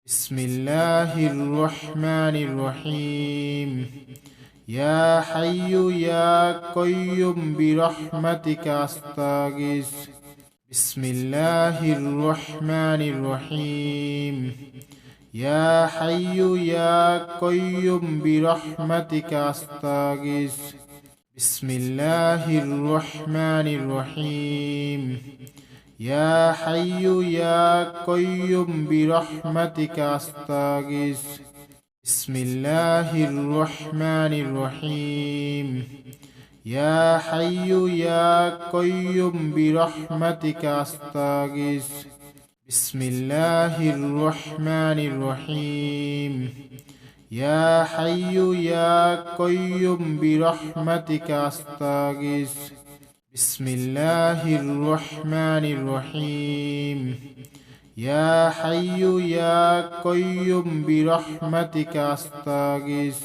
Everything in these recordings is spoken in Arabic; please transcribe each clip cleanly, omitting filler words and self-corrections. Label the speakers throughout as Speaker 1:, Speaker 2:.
Speaker 1: بسم الله الرحمن الرحيم يا حي يا قيوم برحمتك أستغيث بسم الله الرحمن الرحيم يا حي يا قيوم برحمتك أستغيث بسم الله الرحمن الرحيم يا حي يا قيوم برحمتك أستغيث بسم الله الرحمن الرحيم يا حي يا قيوم برحمتك أستغيث بسم الله الرحمن الرحيم يا حي يا قيوم برحمتك أستغيث بسم الله الرحمن الرحيم يا حي يا قيوم برحمتك أستغيث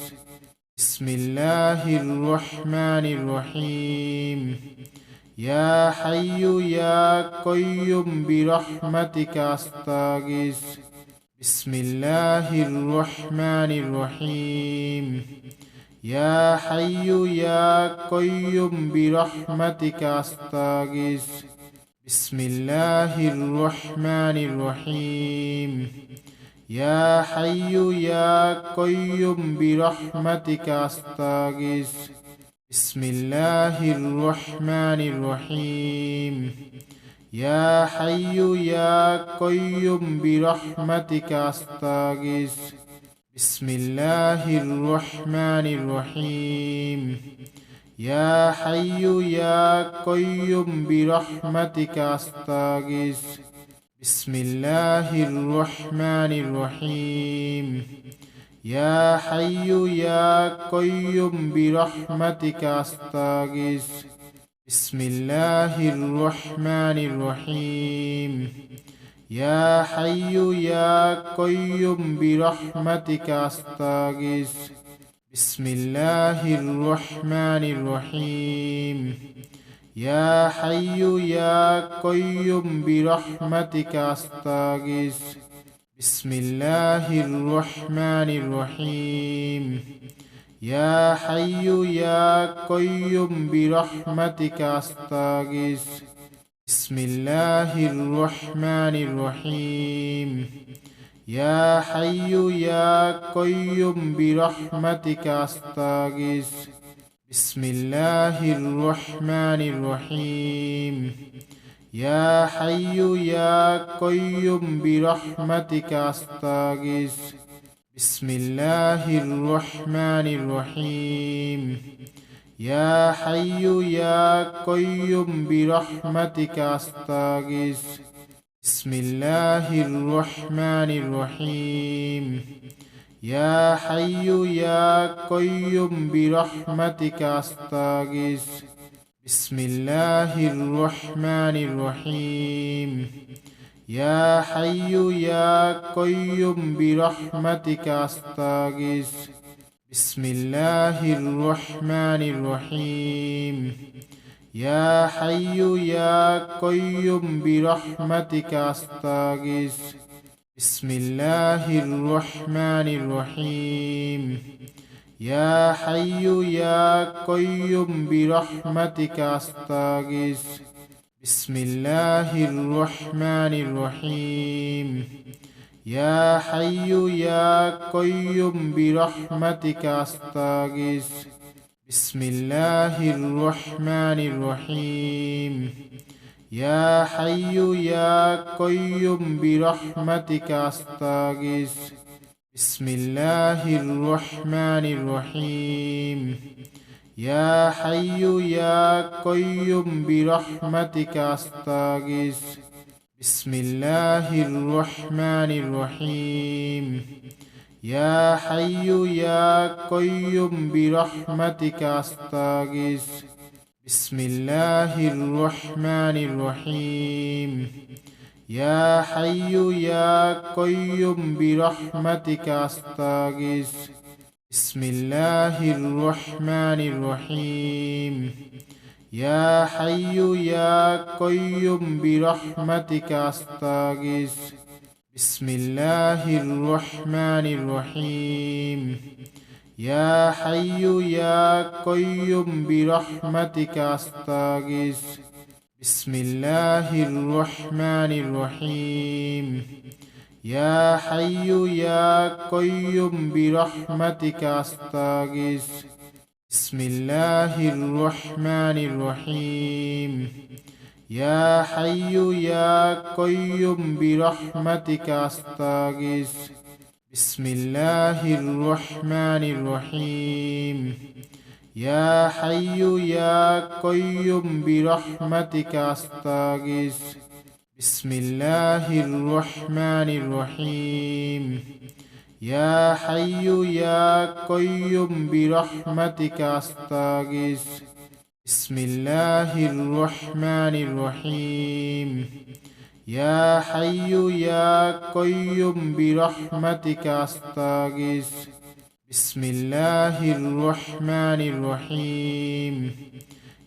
Speaker 1: بسم الله الرحمن الرحيم يا حي يا قيوم برحمتك أستغيث بسم الله الرحمن الرحيم يا حي يا قيوم برحمتك أستغيث بسم الله الرحمن الرحيم يا حي يا قيوم برحمتك أستغيث بسم الله الرحمن الرحيم يا حي يا قيوم برحمتك أستغيث بسم الله الرحمن الرحيم يا حي يا قيوم برحمتك أستغيث بسم الله الرحمن الرحيم يا حي يا قيوم برحمتك أستغيث بسم الله الرحمن الرحيم يا حي يا قيوم برحمتك أستغيث بسم الله الرحمن الرحيم يا حي يا قيوم برحمتك أستغيث بسم الله الرحمن الرحيم يا حي يا قيوم برحمتك أستغيث بسم الله الرحمن الرحيم يا حي يا قيوم برحمتك أستغيث بسم الله الرحمن الرحيم يا حي يا قيوم برحمتك أستغيث بسم الله الرحمن الرحيم يا حي يا قيوم برحمتك أستغيث بسم الله الرحمن الرحيم يا حي يا قيوم برحمتك أستغيث بسم الله الرحمن الرحيم يا حي يا قيوم برحمتك أستغيث بسم الله الرحمن الرحيم يا حي يا قيوم برحمتك أستغيث بسم الله الرحمن الرحيم يا حي يا قيوم برحمتك أستغيث بسم الله الرحمن الرحيم يا حي يا قيوم برحمتك أستغيث بسم الله الرحمن الرحيم يا حي يا قيوم برحمتك أستغيث بسم الله الرحمن الرحيم يا حي يا قيوم برحمتك أستغيث بسم الله الرحمن الرحيم يا حي يا قيوم برحمتك أستغيث بسم الله الرحمن الرحيم يا حي يا قيوم برحمتك أستغيث بسم الله الرحمن الرحيم يا حي يا قيوم برحمتك أستغيث بسم الله الرحمن الرحيم يا حي يا قيوم برحمتك أستغيث بسم الله الرحمن الرحيم يا حي يا قيوم برحمتك أستغيث بسم الله الرحمن الرحيم يا حي يا قيوم برحمتك أستغيث بسم الله الرحمن الرحيم يا حي يا قيوم برحمتك أستغيث بسم الله الرحمن الرحيم يا حي يا قيوم برحمتك أستغيث بسم الله الرحمن الرحيم يا حي يا قيوم برحمتك أستغيث بسم الله الرحمن الرحيم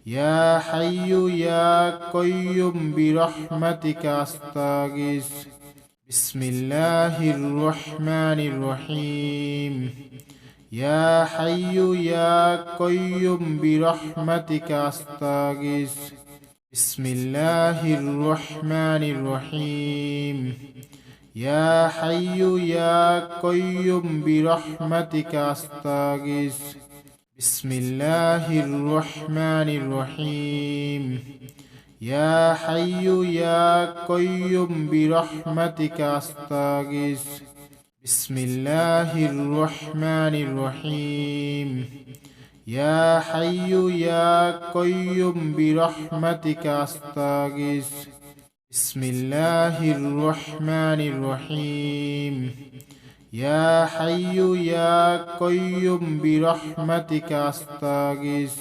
Speaker 1: يا حي يا قيوم برحمتك أستغيث بسم الله الرحمن الرحيم يا حي يا قيوم برحمتك أستغيث بسم الله الرحمن الرحيم يا حي يا قيوم برحمتك أستغيث بسم الله الرحمن الرحيم يا حي يا قيوم برحمتك أستغيث بسم الله الرحمن الرحيم يا حي يا قيوم برحمتك أستغيث بسم الله الرحمن الرحيم يا حي يا قيوم برحمتك أستغيث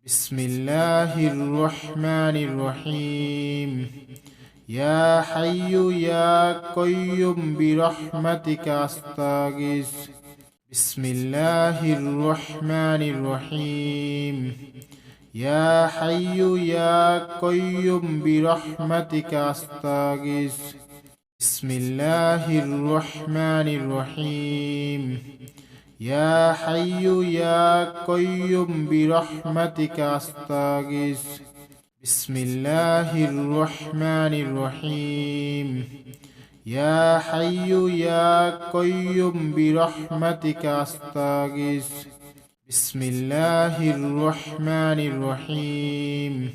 Speaker 1: بسم الله الرحمن الرحيم يا حي يا قيوم برحمتك أستغيث بسم الله الرحمن الرحيم يا حي يا قيوم برحمتك أستغيث بسم الله الرحمن الرحيم يا حي يا قيوم برحمتك أستغيث بسم الله الرحمن الرحيم يا حي يا قيوم برحمتك أستغيث بسم الله الرحمن الرحيم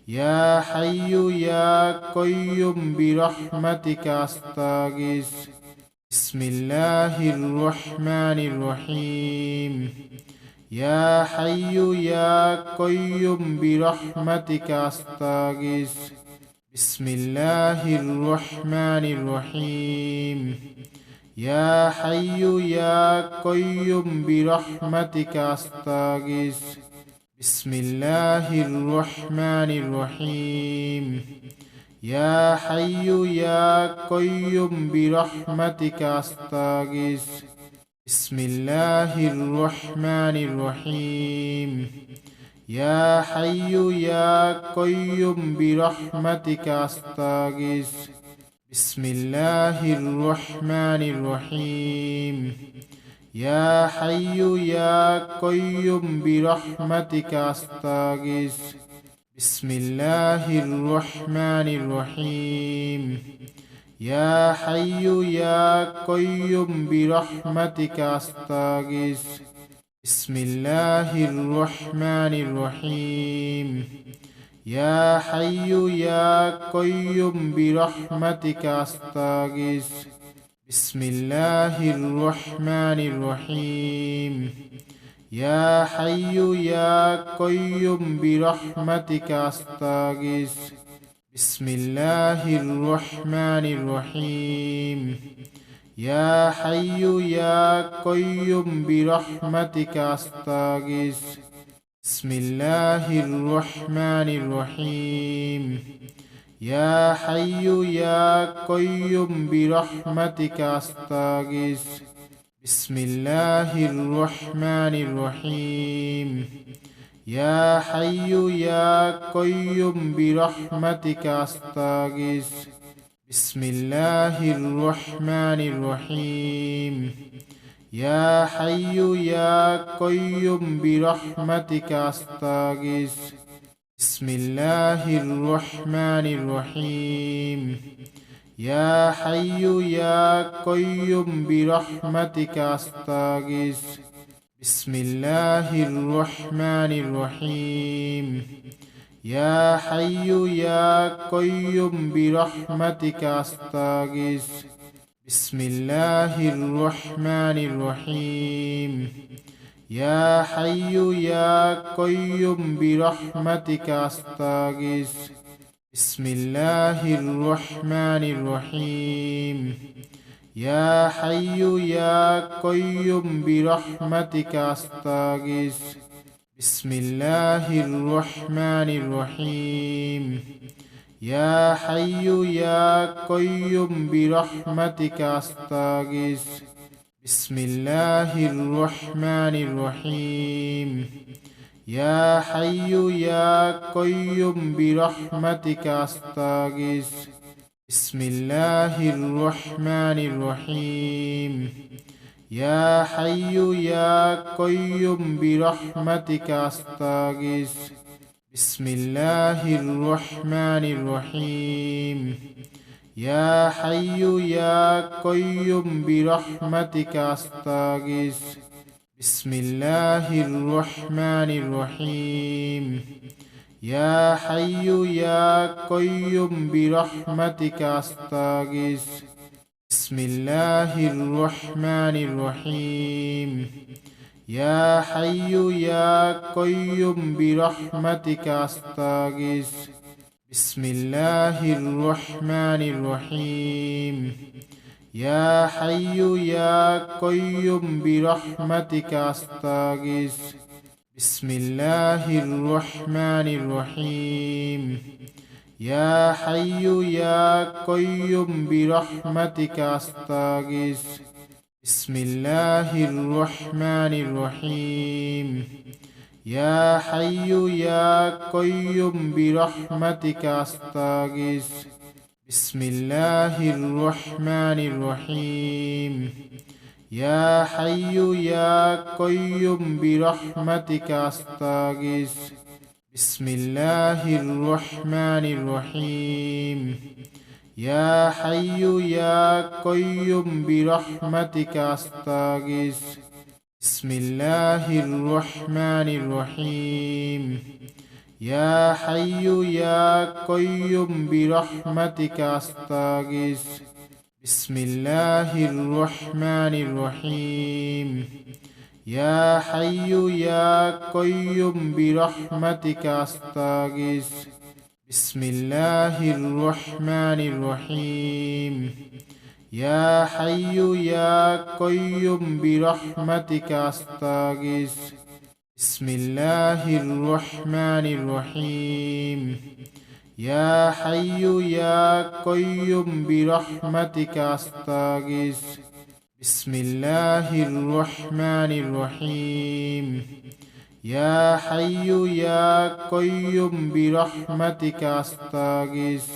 Speaker 1: يا حي يا قيوم برحمتك أستغيث بسم الله الرحمن الرحيم يا حي يا قيوم برحمتك أستغيث بسم الله الرحمن الرحيم يا حي يا قيوم برحمتك أستغيث بسم الله الرحمن الرحيم يا حي يا قيوم برحمتك أستغيث بسم الله الرحمن الرحيم يا حي يا قيوم برحمتك أستغيث بسم الله الرحمن الرحيم يا حي يا قيوم برحمتك أستغيث بسم الله الرحمن الرحيم يا حي يا قيوم برحمتك أستغيث بسم الله الرحمن الرحيم يا حي يا قيوم برحمتك أستغيث بسم الله الرحمن الرحيم يا حي يا قيوم برحمتك أستغيث بسم الله الرحمن الرحيم يا حي يا قيوم برحمتك أستغيث بسم الله الرحمن الرحيم يا حي يا قيوم برحمتك أستغيث بسم الله الرحمن الرحيم يا حي يا قيوم برحمتك أستغيث بسم الله الرحمن الرحيم يا حي يا قيوم برحمتك أستغيث بسم الله الرحمن الرحيم يا حي يا قيوم برحمتك أستغيث بسم الله الرحمن الرحيم يا حي يا قيوم برحمتك أستغيث بسم الله الرحمن الرحيم يا حي يا قيوم برحمتك أستغيث بسم الله الرحمن الرحيم يا حي يا قيوم برحمتك أستغيث بسم الله الرحمن الرحيم يا حي يا قيوم برحمتك أستغيث بسم الله الرحمن الرحيم يا حي يا قيوم برحمتك أستغيث بسم الله الرحمن الرحيم يا حي يا قيوم برحمتك أستغيث بسم الله الرحمن الرحيم يا حي يا قيوم برحمتك أستغيث بسم الله الرحمن الرحيم يا حي يا قيوم برحمتك أستغيث بسم الله الرحمن الرحيم يا حي يا قيوم برحمتك أستغيث بسم الله الرحمن الرحيم يا حي يا قيوم برحمتك أستغيث بسم الله الرحمن الرحيم يا حي يا قيوم برحمتك أستغيث بسم الله الرحمن الرحيم يا حي يا قيوم برحمتك أستغيث بسم الله الرحمن الرحيم يا حي يا قيوم برحمتك أستغيث بسم الله الرحمن الرحيم يا حي يا قيوم برحمتك أستغيث بسم الله الرحمن الرحيم يا حي يا قيوم برحمتك أستغيث بسم الله الرحمن الرحيم يا حي يا قيوم برحمتك أستغيث بسم الله الرحمن الرحيم يا حي يا قيوم برحمتك أستغيث بسم الله الرحمن الرحيم يا حي يا قيوم برحمتك أستغيث بسم الله الرحمن الرحيم يا حي يا قيوم برحمتك أستغيث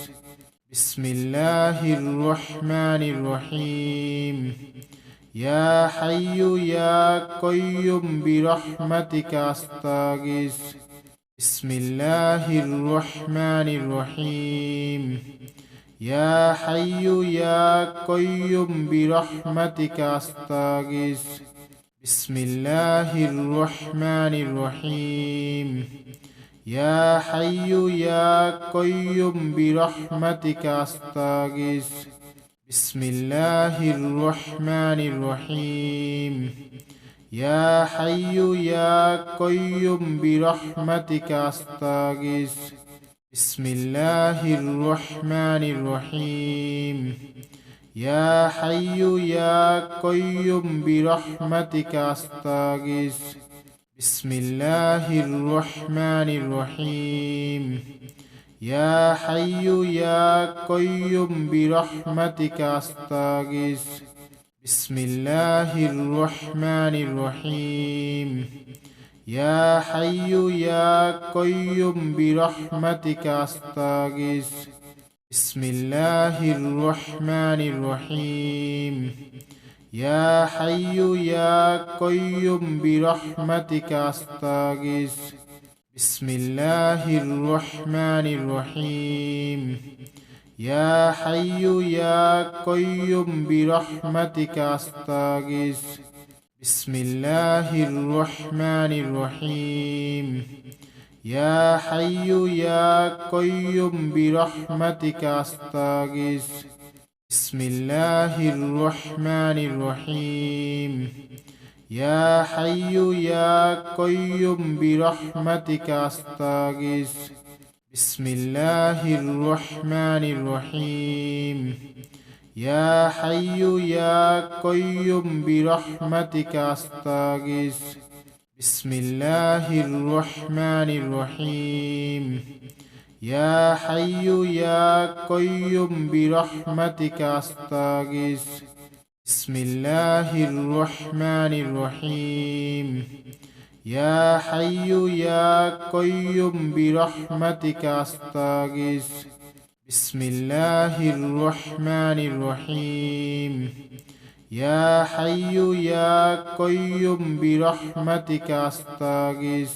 Speaker 1: بسم الله الرحمن الرحيم يا حي يا قيوم برحمتك أستغيث بسم الله الرحمن الرحيم يا حي يا قيوم برحمتك أستغيث بسم الله الرحمن الرحيم يا حي يا قيوم برحمتك أستغيث بسم الله الرحمن الرحيم يا حي يا قيوم برحمتك أستغيث بسم الله الرحمن الرحيم يا حي يا قيوم برحمتك أستغيث بسم الله الرحمن الرحيم يا حي يا قيوم برحمتك أستغيث بسم الله الرحمن الرحيم يا حي يا قيوم برحمتك أستغيث بسم الله الرحمن الرحيم يا حي يا قيوم برحمتك أستغيث بسم الله الرحمن الرحيم يا حي يا قيوم برحمتك أستغيث بسم الله الرحمن الرحيم يا حي يا قيوم برحمتك أستغيث بسم الله الرحمن الرحيم يا حي يا قيوم برحمتك أستغيث بسم الله الرحمن الرحيم يا حي يا قيوم برحمتك أستغيث بسم الله الرحمن الرحيم يا حي يا قيوم برحمتك أستغيث بسم الله الرحمن الرحيم يا حي يا قيوم برحمتك أستغيث بسم الله الرحمن الرحيم يا حي يا قيوم برحمتك أستغيث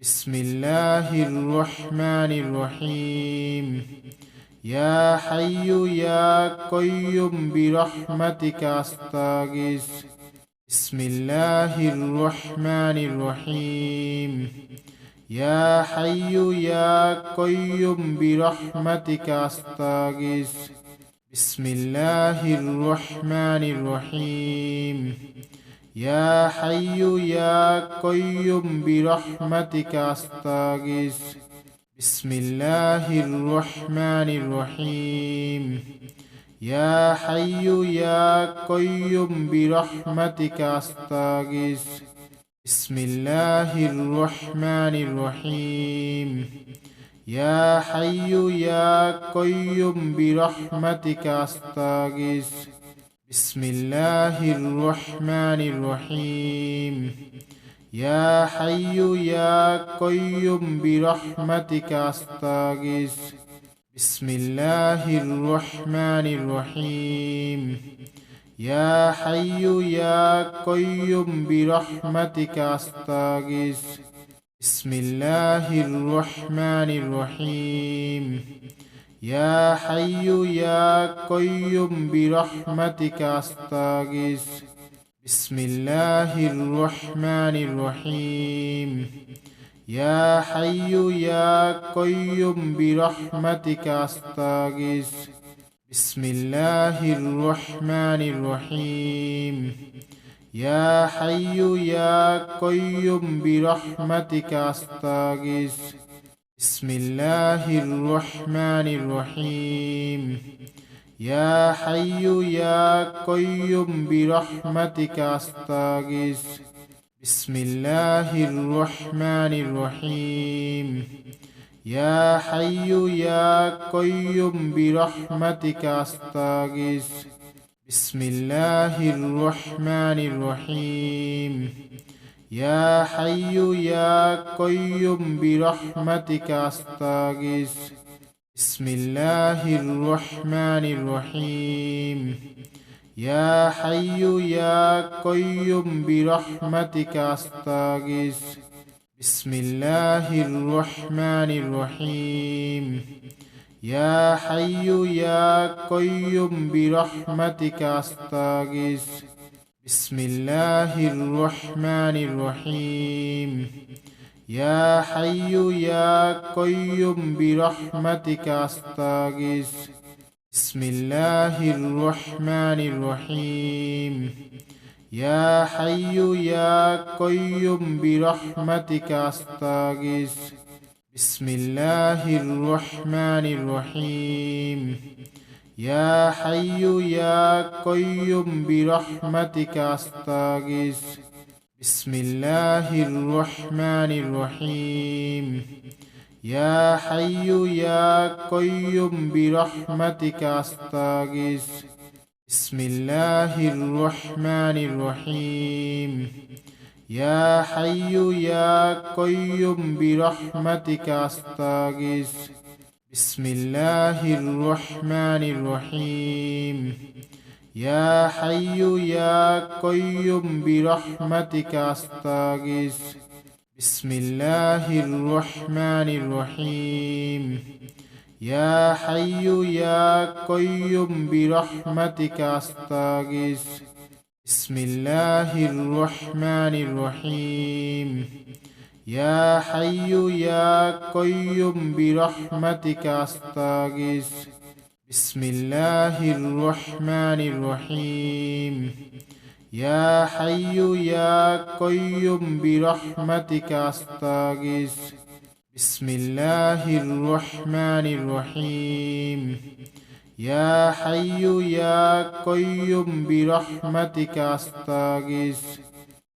Speaker 1: بسم الله الرحمن الرحيم يا حي يا قيوم برحمتك أستغيث بسم الله الرحمن الرحيم يا حي يا قيوم برحمتك أستغيث بسم الله الرحمن الرحيم يا حي يا قيوم برحمتك أستغيث بسم الله الرحمن الرحيم يا حي يا قيوم برحمتك أستغيث بسم الله الرحمن الرحيم يا حي يا قيوم برحمتك أستغيث بسم الله الرحمن الرحيم يا حي يا قيوم برحمتك أستغيث بسم الله الرحمن الرحيم يا حي يا قيوم برحمتك أستغيث بسم الله الرحمن الرحيم يا حي يا قيوم برحمتك أستغيث بسم الله الرحمن الرحيم يا حي يا قيوم برحمتك أستغيث بسم الله الرحمن الرحيم يا حي يا قيوم برحمتك أستغيث بسم الله الرحمن الرحيم يا حي يا قيوم برحمتك أستغيث بسم الله الرحمن الرحيم يا حي يا قيوم برحمتك أستغيث بسم الله الرحمن الرحيم يا حي يا قيوم برحمتك أستغيث بسم الله الرحمن الرحيم يا حي يا قيوم برحمتك أستغيث بسم الله الرحمن الرحيم يا حي يا قيوم برحمتك أستغيث بسم الله الرحمن الرحيم يا حي يا قيوم برحمتك أستغيث بسم الله الرحمن الرحيم يا حي يا قيوم برحمتك أستغيث بسم الله الرحمن الرحيم يا حي يا قيوم برحمتك أستغيث بسم الله الرحمن الرحيم يا حي يا قيوم برحمتك أستغيث بسم الله الرحمن الرحيم يا حي يا قيوم برحمتك أستغيث بسم الله الرحمن الرحيم يا حي يا قيوم برحمتك أستغيث بسم الله الرحمن الرحيم يا حي يا قيوم برحمتك أستغيث بسم الله الرحمن الرحيم يا حي يا قيوم برحمتك أستغيث بسم الله الرحمن الرحيم يا حي يا قيوم برحمتك أستغيث بسم الله الرحمن الرحيم يا حي يا قيوم برحمتك أستغيث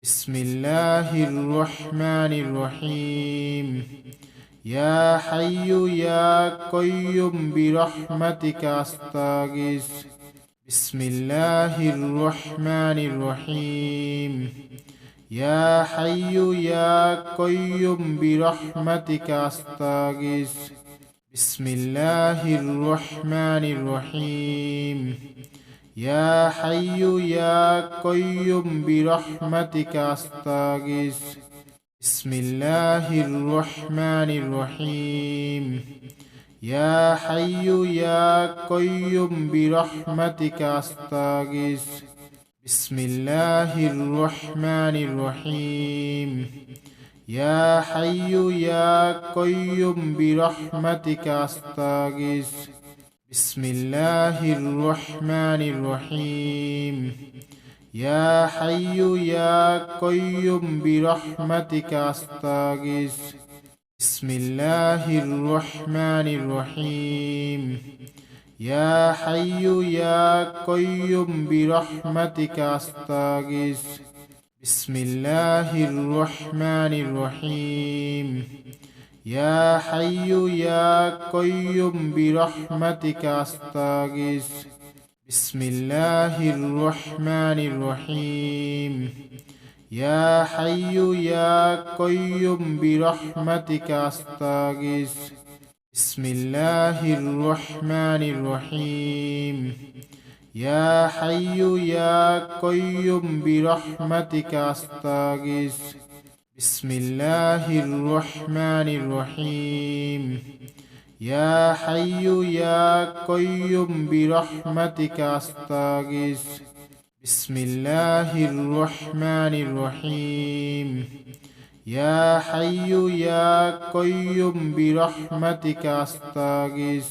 Speaker 1: بسم الله الرحمن الرحيم يا حي يا قيوم برحمتك أستغيث بسم الله الرحمن الرحيم يا حي يا قيوم برحمتك أستغيث بسم الله الرحمن الرحيم يا حي يا قيوم برحمتك أستغيث بسم الله الرحمن الرحيم يا حي يا قيوم برحمتك أستغيث بسم الله الرحمن الرحيم يا حي يا قيوم برحمتك أستغيث بسم الله الرحمن الرحيم يا حي يا قيوم برحمتك أستغيث بسم الله الرحمن الرحيم يا حي يا قيوم برحمتك أستغيث بسم الله الرحمن الرحيم يا حي يا قيوم برحمتك أستغيث بسم الله الرحمن الرحيم يا حي يا قيوم برحمتك أستغيث بسم الله الرحمن الرحيم يا حي يا قيوم برحمتك أستغيث بسم الله الرحمن الرحيم يا حي يا قيوم برحمتك أستغيث بسم الله الرحمن الرحيم يا حي يا قيوم برحمتك أستغيث